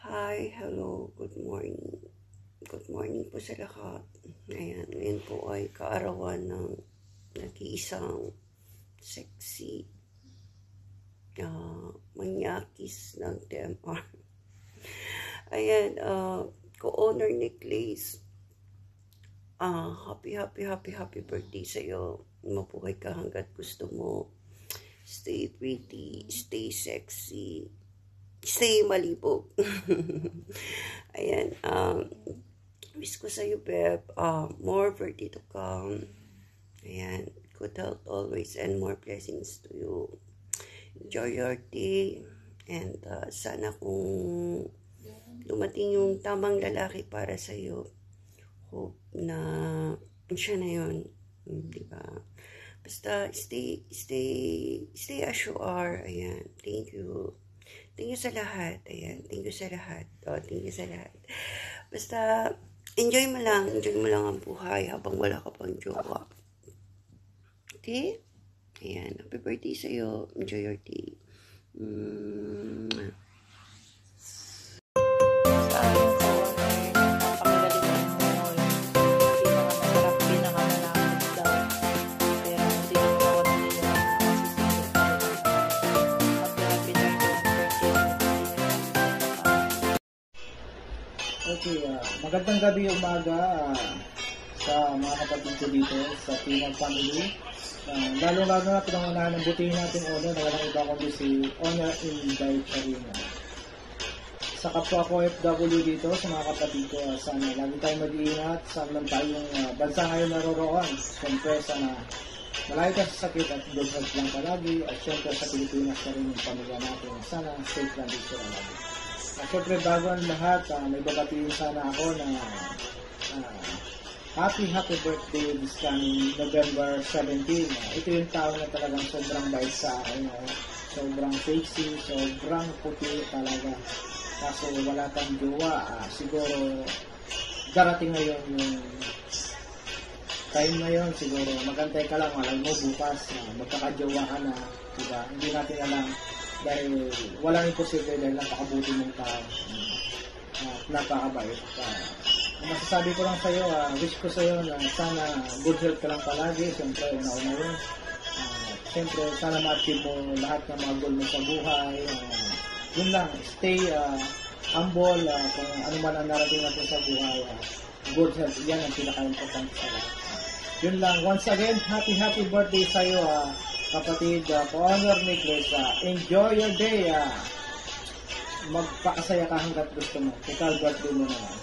Hi, hello, good morning. Good morning po sa lahat. Ayan, ngayon po ay kaarawan ng nag-iisang sexy manyakis ng TMR. Ayan, co-owner ni Clays. Happy birthday sa'yo. Mabuhay ka hanggat gusto mo. Stay pretty, stay sexy, stay malibog. Ayan, wish ko sa'yo, Beb, more birthday to come. Ayan, good health always and more blessings to you. Enjoy your day. And sana kung dumating yung tamang lalaki para sa'yo, hope na siya na yun. Diba? Basta stay as you are. Ayan, thank you. Thank you sa lahat. Ayan, thank you sa lahat. Thank you sa lahat. Basta, enjoy mo lang ang buhay habang wala ka pang jowa. Okay? Ayan, happy birthday sa'yo. Enjoy your day. Okay, magandang gabi umaga sa mga kapatid ko dito sa Pinag Family. Lalo-lalo na pinangunahan ng butihin natin owner na walang iba kundi si Owner Inday Charina. Sa kapwa ko FW dito, sa mga kapatid ko, sana lagi tayong mag-iingat saan man tayong bansa ngayon naroroon. Siyempre, sana malayo ka sa sakit at good health lang palagi. At siyempre sa Pilipinas na rin yung pamilya natin. Sana safe lang dito lagi. Siyempre, bago ang lahat, may babatiin sana ako na happy birthday this coming November 17. Ito yung tao na talagang sobrang bait sa akin. Sobrang sexy, sobrang puti talaga. Kaso wala kang jowa. Siguro, darating na yun yung time na yun. Siguro, magantay ka lang. Alam mo, bukas, magkakajowa ka na. Diba? Hindi natin alam. Dahil walang imposible dahil napakabuti mong tao at napakabait. Masasabi ko lang sa'yo, wish ko sa'yo na sana good health ka lang palagi. Siyempre, una-una yun. Siyempre, sana ma-achieve mo lahat ng mga goal mo sa buhay. Yun lang, stay humble. Kung ano man ang narating natin sa buhay, good health, yan ang pinaka-importante sa lahat. Yun lang, once again, happy birthday sa'yo, kapatid, Owner Nicholas. Enjoy your day. Magpakasaya ka hanggat gusto mo. Total birthday mo naman.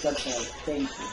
That's all. Thank you.